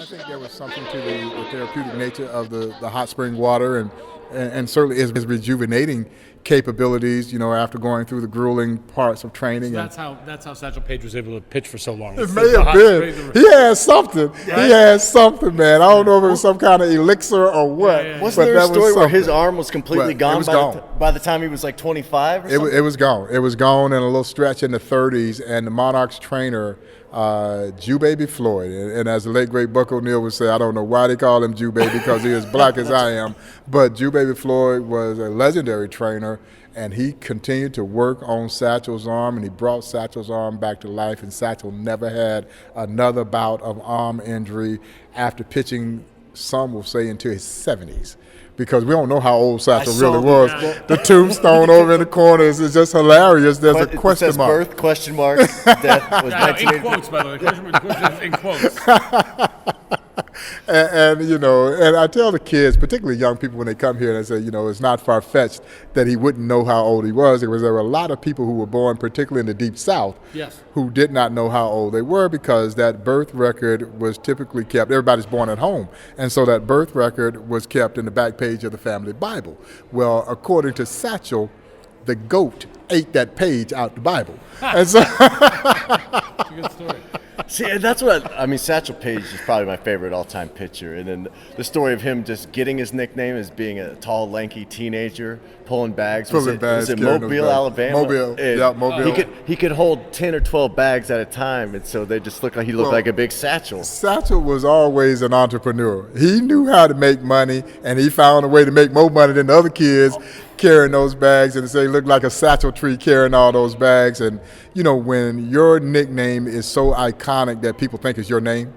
I think there was something to the therapeutic nature of the hot spring water, and certainly his rejuvenating capabilities, after going through the grueling parts of training. So that's how Satchel Paige was able to pitch for so long. It may have been. He had something. Right? He had something, man. I don't know if it was some kind of elixir or what. Yeah. Wasn't there a story where his arm was completely gone, by the time he was like 25 or something? It was gone. It was gone in a little stretch in the 30s, and the Monarchs trainer, Jew Baby Floyd, and as the late great Buck O'Neil would say, I don't know why they call him Jew Baby because he is black as I am, but Jew Baby Floyd was a legendary trainer, and he continued to work on Satchel's arm, and he brought Satchel's arm back to life, and Satchel never had another bout of arm injury after pitching, some will say, into his 70s. Because we don't know how old Satchel really was. The tombstone over in the corner is just hilarious. There's a question mark. Birth, question mark, death. Was in quotes, by the way. Question in quotes. And I tell the kids, particularly young people, when they come here, and they say, it's not far-fetched that he wouldn't know how old he was. There were a lot of people who were born, particularly in the Deep South, who did not know how old they were because that birth record was typically kept. Everybody's born at home, and so that birth record was kept in the back page of the family Bible. Well, according to Satchel, the goat ate that page out the Bible. And so It's a good story. See, and that's what I mean. Satchel Paige is probably my favorite all-time pitcher, and then the story of him just getting his nickname as being a tall, lanky teenager pulling bags. Was it Mobile, Alabama? Mobile. He could hold 10 or 12 bags at a time, and so they just looked like he looked like a big satchel. Satchel was always an entrepreneur. He knew how to make money, and he found a way to make more money than the other kids carrying those bags, and they looked like a satchel tree carrying all those bags. And when your nickname is so iconic that people think it's your name,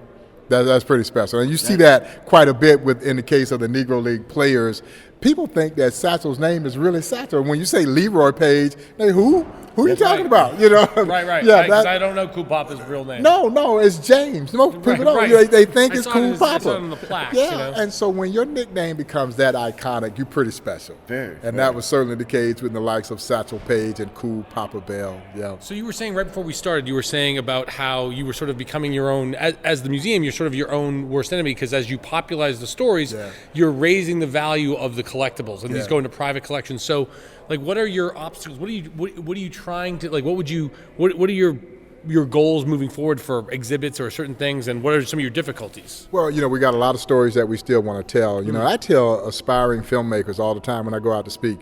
that's pretty special. And you see that quite a bit in the case of the Negro League players. People think that Satchel's name is really Satchel. When you say Leroy Page, they who are you talking about? Right. Yeah, because I don't know Cool Papa's real name. No, it's James. Most people don't. They think it's Cool Papa. I saw it on the plaques, and so when your nickname becomes that iconic, you're pretty special. That was certainly the case with the likes of Satchel Paige and Cool Papa Bell. Yeah. So you were saying right before we started, you were saying about how you were sort of becoming your own, as the museum, you're sort of your own worst enemy because as you popularize the stories, you're raising the value of the collectibles, and these go into private collections. So, what are your obstacles? What are you trying to what are your goals moving forward for exhibits or certain things, and what are some of your difficulties? Well, we got a lot of stories that we still want to tell. I tell aspiring filmmakers all the time when I go out to speak,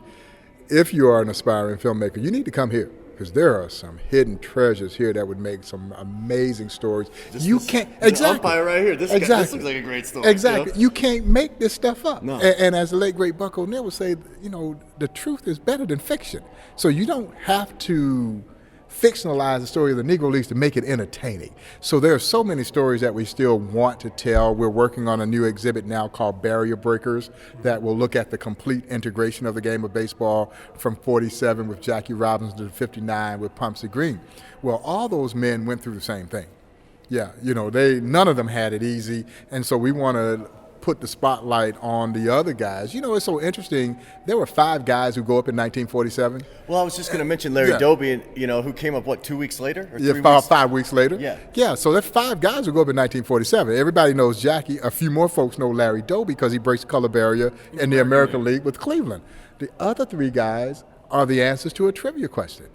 if you are an aspiring filmmaker, you need to come here. Because there are some hidden treasures here that would make some amazing stories. Umpire right here. This looks like a great story. Exactly. You can't make this stuff up. No. And as the late great Buck O'Neil would say, the truth is better than fiction. So you don't have to fictionalize the story of the Negro Leagues to make it entertaining. So there are so many stories that we still want to tell. We're working on a new exhibit now called Barrier Breakers that will look at the complete integration of the game of baseball from 47 with Jackie Robinson to 59 with Pumpsie Green. Well, all those men went through the same thing. Yeah, none of them had it easy, and so we want to put the spotlight on the other guys. It's so interesting. There were 5 guys who go up in 1947. Well, I was just going to mention Larry Doby, who came up, 2 weeks later? Or 3 weeks? About 5 weeks later. Yeah, so there's 5 guys who go up in 1947. Everybody knows Jackie. A few more folks know Larry Doby because he breaks color barrier in the American League with Cleveland. The other 3 guys are the answers to a trivia question.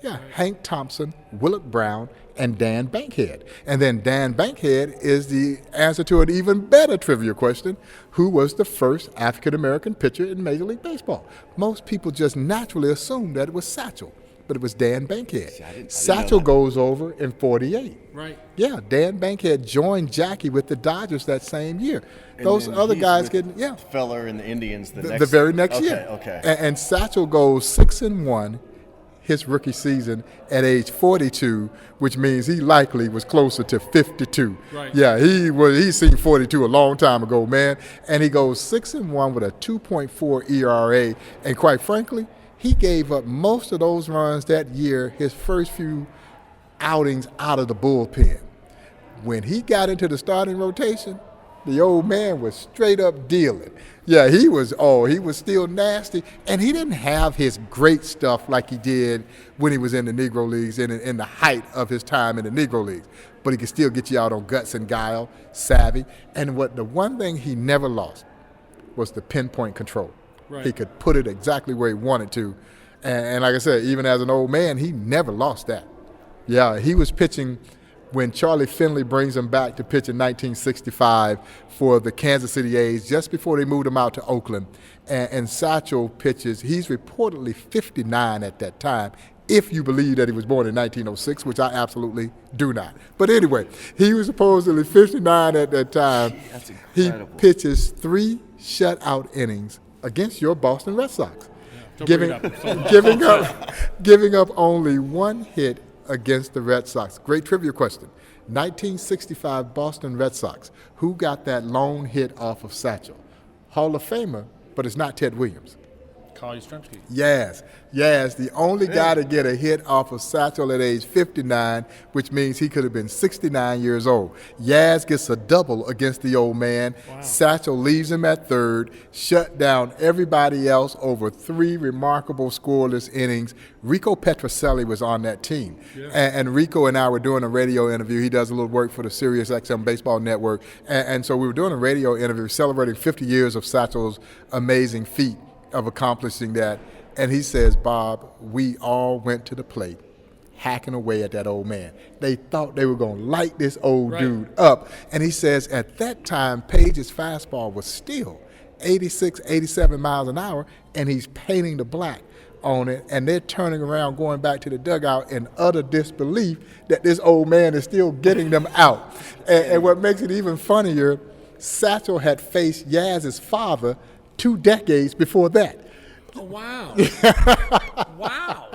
Yeah, Hank Thompson, Willard Brown, and Dan Bankhead. And then Dan Bankhead is the answer to an even better trivia question: who was the first African-American pitcher in Major League Baseball? Most people just naturally assume that it was Satchel, but it was Dan Bankhead. Satchel goes over in 48. Right. Yeah, Dan Bankhead joined Jackie with the Dodgers that same year. Those other guys Feller and the Indians the very next year. Okay. And Satchel goes 6-1 his rookie season at age 42, which means he likely was closer to 52. Right. Yeah, he's seen 42 a long time ago, man. And he goes 6-1 with a 2.4 ERA. And quite frankly, he gave up most of those runs that year, his first few outings out of the bullpen. When he got into the starting rotation, the old man was straight up dealing. Yeah, he was still nasty, and he didn't have his great stuff like he did when he was in the Negro Leagues in the height of his time in the Negro Leagues. but he could still get you out on guts and guile, savvy. And the one thing he never lost was the pinpoint control. Right. He could put it exactly where he wanted to. And like I said, even as an old man, he never lost that. Yeah, he was pitching when Charlie Finley brings him back to pitch in 1965 for the Kansas City A's, just before they moved him out to Oakland. And Satchel pitches. He's reportedly 59 at that time, if you believe that he was born in 1906, which I absolutely do not. But anyway, he was supposedly 59 at that time. That's incredible. He pitches 3 shutout innings against your Boston Red Sox, giving up only 1 hit against the Red Sox. Great trivia question. 1965 Boston Red Sox. Who got that lone hit off of Satchel? Hall of Famer, but it's not Ted Williams. Carl Yastrzemski. Yes, the only guy to get a hit off of Satchel at age 59, which means he could have been 69 years old. Yaz gets a double against the old man. Wow. Satchel leaves him at third, shut down everybody else over 3 remarkable scoreless innings. Rico Petrocelli was on that team. Yeah. And Rico and I were doing a radio interview. He does a little work for the Sirius XM Baseball Network. And so we were doing a radio interview celebrating 50 years of Satchel's amazing feat of accomplishing that. And he says, Bob, we all went to the plate hacking away at that old man. They thought they were going to light this old dude up. And he says at that time, Paige's fastball was still 86, 87 miles an hour, and he's painting the black on it, and they're turning around, going back to the dugout in utter disbelief that this old man is still getting them out. And what makes it even funnier, Satchel had faced Yaz's father 2 decades before that. Oh, wow. Wow.